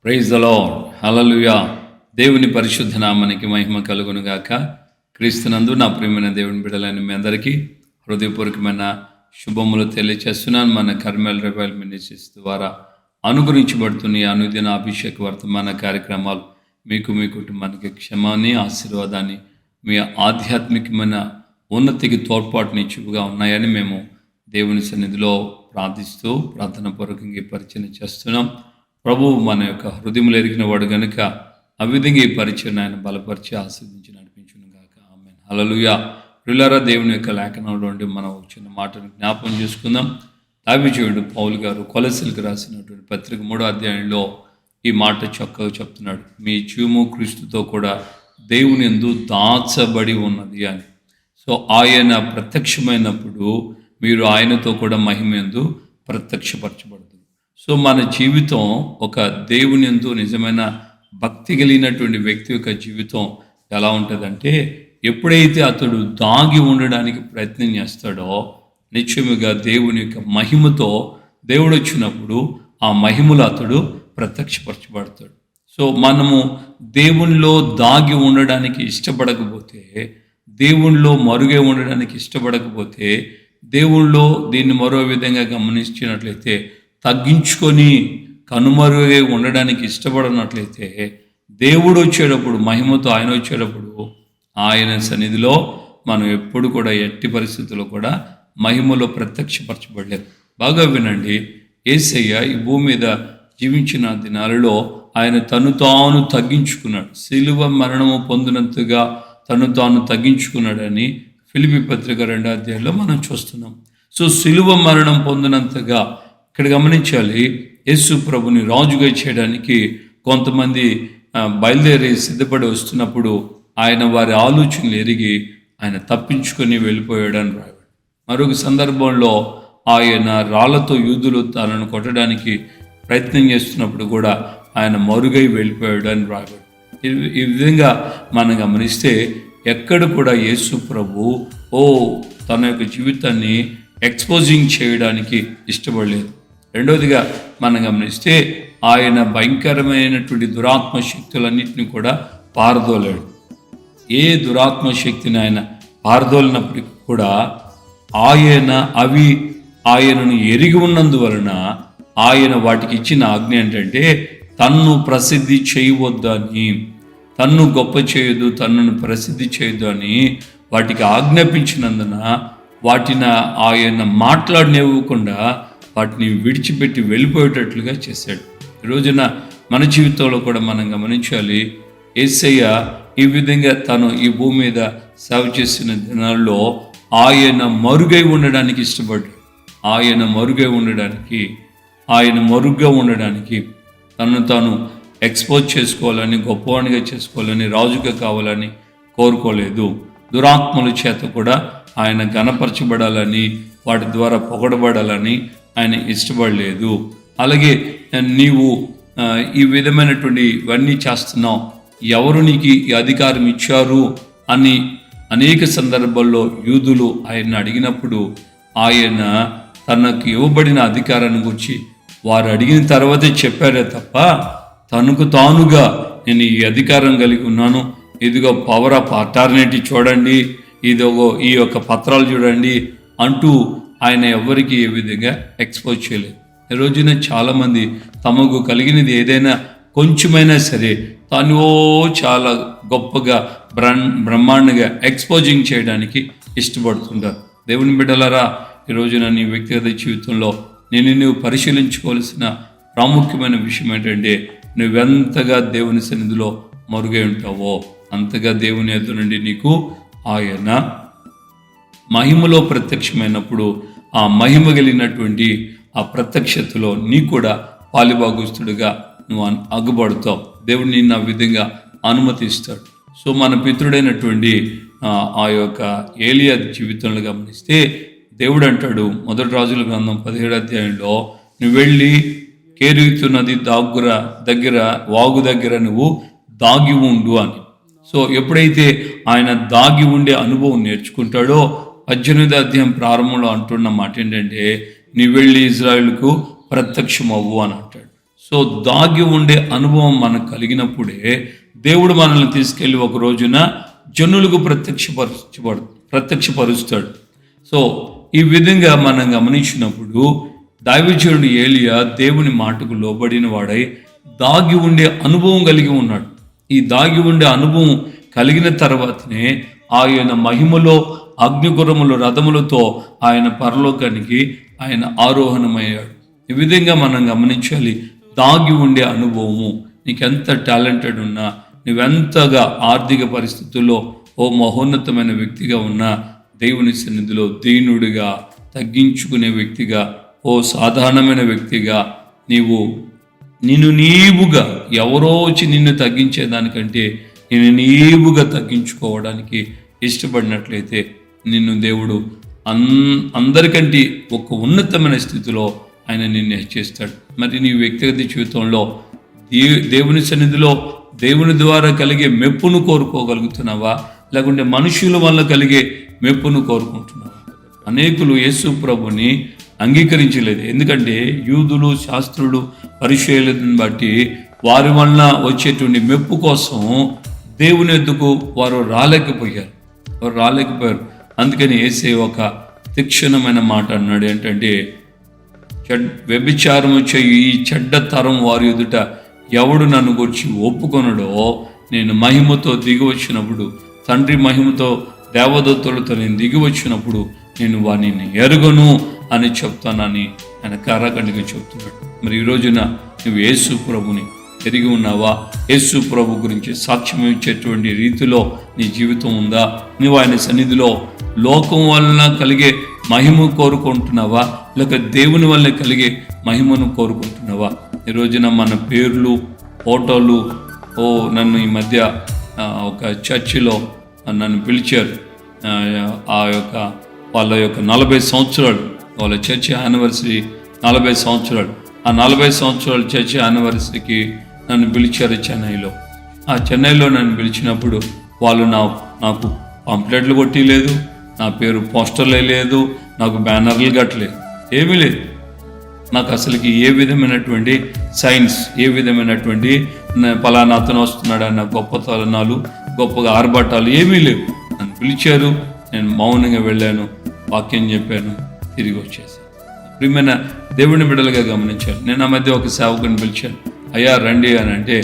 Praise the lord. హల్లెలూయా. దేవుని పరిశుద్ధ నామానికి మహిమ కలుగును గాక. క్రీస్తునందు నా ప్రియమైన దేవుని బిడ్డలైన మీ అందరికీ హృదయపూర్వకమైన శుభములు తెలియచేస్తున్నాను. మన కర్మల్ రివైల్ మినిస్ట్రీస్ ద్వారా అనుగ్రహించబడుతున్న ఈ అనుదిన అభిషేక వర్తమాన కార్యక్రమాలు మీకు మీ కుటుంబానికి క్షమాన్ని, ఆశీర్వాదాన్ని, మీ ఆధ్యాత్మికమైన ఉన్నతికి తోడ్పాటునిచ్చుగా ఉన్నాయని మేము దేవుని సన్నిధిలో ప్రార్థిస్తూ ప్రార్థన పూర్వకంగా పరిచయం చేస్తున్నాం. ప్రభువు మన యొక్క హృదయములు ఎరిగిన వాడు కనుక ఆ విధంగా ఈ పరిచయం ఆయన బలపరిచి ఆశీర్వదించి నడిపించును గాక. ఆమేన్. హల్లెలూయా. ప్రియులారా, దేవుని యొక్క లేఖనంలో నుండి మనం ఒక చిన్న మాటను జ్ఞాపకం చేసుకుందాం. దావీదుడు పౌలు గారు కొలస్సీలకు రాసినటువంటి పత్రిక 3వ అధ్యాయంలో ఈ మాట చక్కగా చెప్తున్నాడు. మీ జీవము క్రీస్తుతో కూడా దేవుని యందు దాచబడి ఉన్నది అని. సో ఆయన ప్రత్యక్షమైనప్పుడు మీరు ఆయనతో కూడా మహిమ యందు ప్రత్యక్షపరచబడుతుంది. సో మన జీవితం ఒక దేవుని యందు నిజమైన భక్తి కలిగినటువంటి వ్యక్తి యొక్క జీవితం ఎలా ఉంటుందంటే, ఎప్పుడైతే అతడు దాగి ఉండడానికి ప్రయత్నం చేస్తాడో నిశ్చయముగా దేవుని యొక్క మహిమతో దేవుడు వచ్చినప్పుడు ఆ మహిమలో అతడు ప్రత్యక్షపరచబడతాడు. సో మనము దేవునిలో దాగి ఉండడానికి ఇష్టపడకపోతే, దేవునిలో మరుగే ఉండడానికి ఇష్టపడకపోతే, దేవునిలో దీన్ని మరో విధంగా గమనించినట్లయితే తగ్గించుకొని కనుమరుగే ఉండడానికి ఇష్టపడినట్లయితే, దేవుడు వచ్చేటప్పుడు మహిమతో ఆయన వచ్చేటప్పుడు ఆయన సన్నిధిలో మనం ఎప్పుడు కూడా ఎట్టి పరిస్థితుల్లో కూడా మహిమలో ప్రత్యక్షపరచబడలేదు. బాగా వినండి, యేసయ్య ఈ భూమి మీద జీవించిన దినాలలో ఆయన తను తాను తగ్గించుకున్నాడు. సిలువ మరణము పొందినంతగా తను తాను తగ్గించుకున్నాడని ఫిలిప్పీ పత్రిక 2వ అధ్యాయంలో మనం చూస్తున్నాం. సో సిలువ మరణం పొందినంతగా ఇక్కడ గమనించాలి, యేసు ప్రభుని రాజుగా చేయడానికి కొంతమంది బయలుదేరి సిద్ధపడి వస్తున్నప్పుడు ఆయన వారి ఆలోచనలు ఎరిగి ఆయన తప్పించుకొని వెళ్ళిపోయాడని రాయబడి, మరొక సందర్భంలో ఆయన రాళ్లతో యూదులు తనను కొట్టడానికి ప్రయత్నం చేస్తున్నప్పుడు కూడా ఆయన మరుగై వెళ్ళిపోయాడని రాయబడి. ఈ విధంగా మనం గమనిస్తే ఎక్కడ కూడా యేసు ప్రభు తన యొక్క జీవితాన్ని ఎక్స్పోజింగ్ చేయడానికి ఇష్టపడలేదు. రెండవదిగా మనం గమనిస్తే ఆయన భయంకరమైనటువంటి దురాత్మ శక్తులన్నింటినీ కూడా పారదోలాడు. ఏ దురాత్మ శక్తిని ఆయన పారదోలినప్పటికీ కూడా అవి ఆయనను ఎరిగి ఉన్నందువలన ఆయన వాటికి ఇచ్చిన ఆజ్ఞ ఏంటంటే, తన్ను ప్రసిద్ధి చేయవద్దని, తన్ను గొప్ప చేయొద్దు, తన్నును ప్రసిద్ధి చేయొద్దు అని వాటికి ఆజ్ఞాపించినందున వాటిని ఆయన మాట్లాడనివ్వకుండా వాటిని విడిచిపెట్టి వెళ్ళిపోయేటట్లుగా చేశాడు. ఈ రోజున మన జీవితంలో కూడా మనం గమనించాలి, యేసయ్య ఈ విధంగా తను ఈ భూమి మీద సేవ చేసిన దినాల్లో ఆయన మరుగై ఉండడానికి ఇష్టపడ్డాడు. ఆయన మరుగ్గా ఉండడానికి తను తాను ఎక్స్పోజ్ చేసుకోవాలని, గొప్పవాడిగా చేసుకోవాలని, రాజుగా కావాలని కోరుకోలేదు. దురాత్మల చేత కూడా ఆయన ఘనపరచబడాలని, వాటి ద్వారా పొగడబడాలని ఆయన ఇష్టపడలేదు. అలాగే నీవు ఈ విధమైనటువంటి ఇవన్నీ చేస్తున్నావు, ఎవరు నీకు ఈ అధికారం ఇచ్చారు అని అనేక సందర్భాల్లో యూదులు ఆయన అడిగినప్పుడు ఆయన తనకు ఇవ్వబడిన అధికారాన్ని గురించి వారు అడిగిన తర్వాతే చెప్పారే తప్ప తనకు తానుగా నేను ఈ అధికారం కలిగి ఉన్నాను, ఇదిగో పవర్ ఆఫ్ అటార్నిటీ చూడండి, ఇదిగో ఈ యొక్క పత్రాలు చూడండి అంటూ ఆయన ఎవరికి ఏ విధంగా ఎక్స్పోజ్ చేయలేదు. ఈ రోజున చాలామంది తమకు కలిగినది ఏదైనా కొంచెమైనా సరే తాను చాలా గొప్పగా బ్రహ్మాండంగా ఎక్స్పోజింగ్ చేయడానికి ఇష్టపడుతుంటారు. దేవుని బిడ్డలారా, ఈ రోజున నీ వ్యక్తిగత జీవితంలో నువ్వు పరిశీలించుకోవాల్సిన ప్రాముఖ్యమైన విషయం ఏంటంటే, నువ్వెంతగా దేవుని సన్నిధిలో మరుగై ఉంటావో అంతగా దేవుని ఎదురు నుండి నీకు ఆయన మహిమలో ప్రత్యక్షమైనప్పుడు ఆ మహిమ కలిగినటువంటి ఆ ప్రత్యక్షతలో నీ కూడా పాలిభాగస్తుడిగా నువ్వు అగ్గుపడతావు. దేవుడు నిన్ను ఆ విధంగా అనుమతిస్తాడు. సో మన పితృడైనటువంటి ఆ యొక్క ఏలియా జీవితంలో గమనిస్తే దేవుడు అంటాడు, 1 రాజుల గ్రంథం 17వ అధ్యాయంలో, నువ్వు వెళ్ళి కేరీతు నది వాగు దగ్గర నువ్వు దాగి ఉండు అని. సో ఎప్పుడైతే ఆయన దాగి ఉండే అనుభవం నేర్చుకుంటాడో 18వ అధ్యాయం ప్రారంభంలో అంటున్న మాట ఏంటంటే, నీ వెళ్ళి ఇజ్రాయిల్కు ప్రత్యక్షమవ్వు అని అంటాడు. సో దాగి ఉండే అనుభవం మనకు కలిగినప్పుడే దేవుడు మనల్ని తీసుకెళ్ళి ఒక రోజున జనులకు ప్రత్యక్షపరుస్తాడు. సో ఈ విధంగా మనం గమనించినప్పుడు దైవజనుడు ఏలియా దేవుని మాటకు లోబడిన వాడై దాగి ఉండే అనుభవం కలిగి ఉన్నాడు. ఈ దాగి ఉండే అనుభవం కలిగిన తర్వాతనే ఆయన మహిమలో అగ్నిగుర్రముల రథములతో ఆయన పరలోకానికి ఆయన ఆరోహణమయ్యాడు. ఈ విధంగా మనం గమనించాలి. దాగి ఉండే అనుభవము, నీకెంత టాలెంటెడ్ ఉన్నా, నువ్వెంతగా ఆర్థిక పరిస్థితుల్లో ఓ మహోన్నతమైన వ్యక్తిగా ఉన్నా, దేవుని సన్నిధిలో దీనుడిగా, తగ్గించుకునే వ్యక్తిగా, ఓ సాధారణమైన వ్యక్తిగా నిన్ను నీవుగా, ఎవరో వచ్చి నిన్ను తగ్గించేదానికంటే నిన్ను నీవుగా తగ్గించుకోవడానికి ఇష్టపడినట్లయితే నిన్ను దేవుడు అందరికంటే ఒక ఉన్నతమైన స్థితిలో ఆయన నిన్ను హెచ్చిస్తాడు. మరి నీ వ్యక్తిగత జీవితంలో దేవుని సన్నిధిలో దేవుని ద్వారా కలిగే మెప్పును కోరుకోగలుగుతున్నావా, లేకుంటే మనుషుల వల్ల కలిగే మెప్పును కోరుకుంటున్నావా? అనేకులు యేసు ప్రభుని అంగీకరించలేదు. ఎందుకంటే యూదులు, శాస్త్రులు, పరిచయులను బట్టి వారి వలన వచ్చేటువంటి మెప్పు కోసం దేవుని ఎద్దుకు వారు రాలేకపోయారు. అందుకని యేసే ఒక తీక్షణమైన మాట అన్నాడు. ఏంటంటే, వ్యభిచారం వచ్చే ఈ చెడ్డ తరం వారి ఎదుట ఎవడు నన్ను గురించి ఒప్పుకొనడో, నేను మహిమతో దిగి వచ్చినప్పుడు, తండ్రి మహిమతో దేవదత్తులతో నేను దిగి వచ్చినప్పుడు నేను వారిని ఎరుగను అని చెప్తానని ఆయన కారాఖండిగా చెప్తున్నాడు. మరి ఈ రోజున నువ్వు యేసు ప్రభుని ఎరిగి ఉన్నావా? యేసు ప్రభు గురించి సాక్ష్యం ఇచ్చేటువంటి రీతిలో నీ జీవితం ఉందా? నువ్వు ఆయన సన్నిధిలో లోకం వలన కలిగే మహిమ కోరుకుంటున్నావా, లేక దేవుని వల్ల కలిగే మహిమను కోరుకుంటున్నావా? ఈ రోజున మన పేర్లు, ఫోటోలు, నన్ను ఈ మధ్య ఒక చర్చిలో నన్ను పిలిచారు. వాళ్ళ యొక్క 40 సంవత్సరాలు, వాళ్ళ చర్చి యానివర్సరీ 40 సంవత్సరాలు. ఆ 40 సంవత్సరాల చర్చి యానివర్సరీకి నన్ను పిలిచారు చెన్నైలో. ఆ చెన్నైలో నన్ను పిలిచినప్పుడు వాళ్ళు నాకు పాంప్లెట్లు కొట్టిలేదు, నా పేరు పోస్టర్లే లేదు, నాకు బ్యానర్లు కట్టలేదు, ఏమీ లేదు. నాకు అసలుకి ఏ విధమైనటువంటి సైన్స్, ఏ విధమైనటువంటి పలానా అతను వస్తున్నాడన్న గొప్పతనాలు, గొప్పగా ఆర్భాటాలు ఏమీ లేవు. నన్ను పిలిచారు, నేను మౌనంగా వెళ్ళాను, వాక్యం చెప్పాను, తిరిగి వచ్చేసాను. ప్రియమైన దేవుని బిడ్డలుగా గమనించాను. నేను ఆ మధ్య ఒక సేవకుని పిలిచాను. అయ్యా రండి అని అంటే,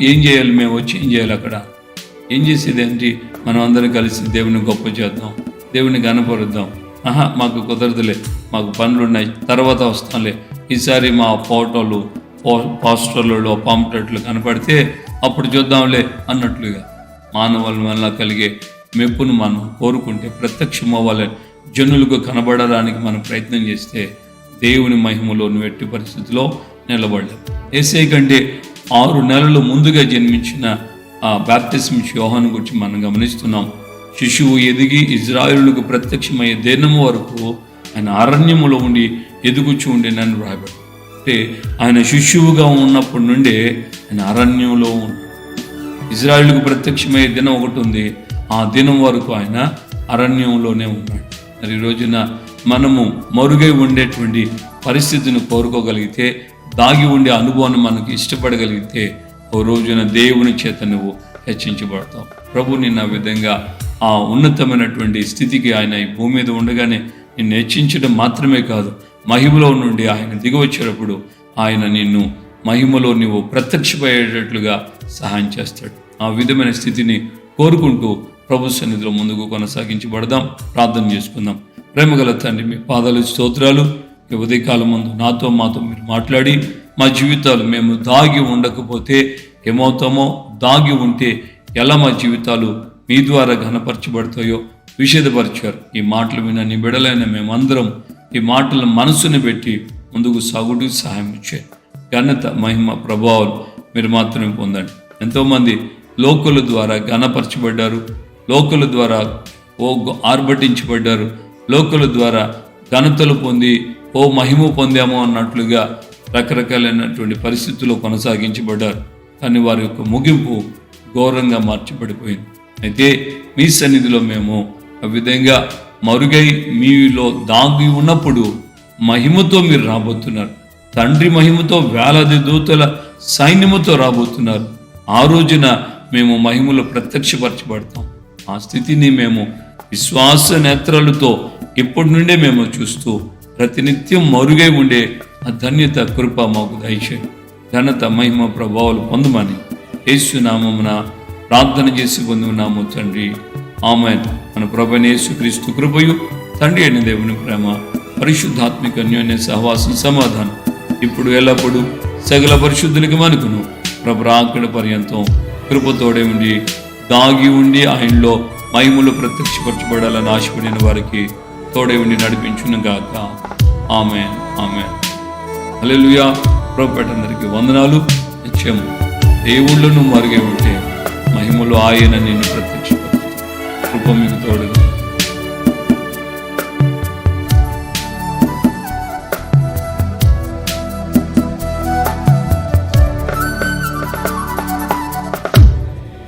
ఏం చేయాలి, మేము వచ్చి ఏం చేయాలి, అక్కడ ఏం చేసేది ఏంటి? మనం అందరం కలిసి దేవుని గొప్ప చేద్దాం, దేవుని గణపరుద్దాం. మాకు కుదరదులే, మాకు పనులు ఉన్నాయి, తర్వాత వస్తాంలే, ఈసారి మా ఫోటోలు, పోస్టర్లు, పాంప్లెట్లు కనపడితే అప్పుడు చూద్దాంలే అన్నట్లుగా మానవుల వల్ల కలిగే మెప్పును మనం కోరుకుంటే, ప్రత్యక్షం అవ్వాలని, జనులకు కనబడడానికి మనం ప్రయత్నం చేస్తే దేవుని మహిమలో నువ్వు ఎట్టి పరిస్థితిలో నిలబడలేవు. యేసే కంటే 6 నెలలు ముందుగా జన్మించిన బాప్తిస్మ యోహాను గురించి మనం గమనిస్తున్నాం. శిశువు ఎదిగి ఇజ్రాయేలులకు ప్రత్యక్షమయ్యే దినము వరకు ఆయన అరణ్యములో ఉండి ఎదుగుచూ ఉండి నన్ను రాయబడి. అంటే ఆయన శిశువుగా ఉన్నప్పటి నుండే ఆయన అరణ్యంలో ఉన్నాడు. ఇజ్రాయేలుకు ప్రత్యక్షమయ్యే దినం ఒకటి ఉంది, ఆ దినం వరకు ఆయన అరణ్యంలోనే ఉన్నాడు. మరి ఈ రోజున మనము మరుగై ఉండేటువంటి పరిస్థితిని కోరుకోగలిగితే, దాగి ఉండే అనుభవాన్ని మనకు ఇష్టపడగలిగితే, ఓ రోజున దేవుని చేత నువ్వు హెచ్చించబడతావు. ప్రభు నిన్న విధంగా ఆ ఉన్నతమైనటువంటి స్థితికి ఆయన ఈ భూమి మీద ఉండగానే నిన్ను హెచ్చించడం మాత్రమే కాదు, మహిమలో నుండి ఆయన దిగి వచ్చేటప్పుడు ఆయన నిన్ను మహిమలో నువ్వు ప్రత్యక్షమయ్యేటట్లుగా సహాయం చేస్తాడు. ఆ విధమైన స్థితిని కోరుకుంటూ ప్రభు సన్నిధిలో ముందుకు కొనసాగించబడదాం. ప్రార్థన చేసుకుందాం. ప్రేమగల తండ్రి, మీ పాదాలు స్తోత్రాలు. ఈ ఉదయకాలం ముందు మాతో మీరు మాట్లాడి, మా జీవితాలు మేము దాగి ఉండకపోతే ఏమవుతామో, దాగి ఉంటే ఎలా మా జీవితాలు మీ ద్వారా ఘనపరచబడతాయో విషదపరిచారు. ఈ మాటలు విన్న నీ బిడలైన మేమందరం ఈ మాటల మనసుని పెట్టి ముందుకు సాగుటూ సహాయం ఇచ్చారు. ఘనత, మహిమ, ప్రభావాలు మీరు మాత్రమే పొందండి. ఎంతోమంది లోకుల ద్వారా ఘనపరచబడ్డారు, లోకుల ద్వారా ఆర్భటించబడ్డారు, లోకుల ద్వారా ఘనతలు పొంది మహిమ పొందాము అన్నట్లుగా రకరకాలైనటువంటి పరిస్థితుల్లో కొనసాగించబడ్డారు. కానీ వారి యొక్క ముగింపు ఘోరంగా మార్చబడిపోయింది. అయితే మీ సన్నిధిలో మేము ఆ విధంగా మరుగై మీలో దాగి ఉన్నప్పుడు మహిమతో మీరు రాబోతున్నారు. తండ్రి మహిమతో వేలాది దూతల సైన్యముతో రాబోతున్నారు. ఆ రోజున మేము మహిమలో ప్రత్యక్షపరచబడతాం. ఆ స్థితిని మేము విశ్వాస నేత్రాలతో ఇప్పటి నుండే మేము చూస్తూ ప్రతినిత్యం మరుగై ఉండే ఆ ధన్యత కృప మాకు దయచేయండి. ఘనత మహిమ ప్రభావాలు పొందమని యేసు నామమున ప్రార్థన చేసి పొందున్నాము తండ్రి, ఆమేన్. మన ప్రభువైన యేసుక్రీస్తు కృపయు, తండ్రి అయిన దేవుని ప్రేమ, పరిశుద్ధాత్మిక అన్యోన్య సహవాసం, సమాధానం ఇప్పుడు ఎల్లప్పుడూ సకల పరిశుద్ధులకి మనకును ప్రభు రాకడ పర్యంతం కృపతోడే ఉండి దాగి ఉండి ఆయనలో మహిమలు ప్రత్యక్షపరచబడాలని ఆశపడిన వారికి తోడే ఉండి నడిపించును గాక. ఆమేన్, ఆమేన్. హల్లెలూయా. ప్రభుపేటందరికీ వందనాలు. నిత్యం దేవుళ్ళను మరుగే ఉంటే మహిమలో ఆయన నిన్ను ప్రత్యక్షపరుస్తాడు. కృప మీకు తోడుగా.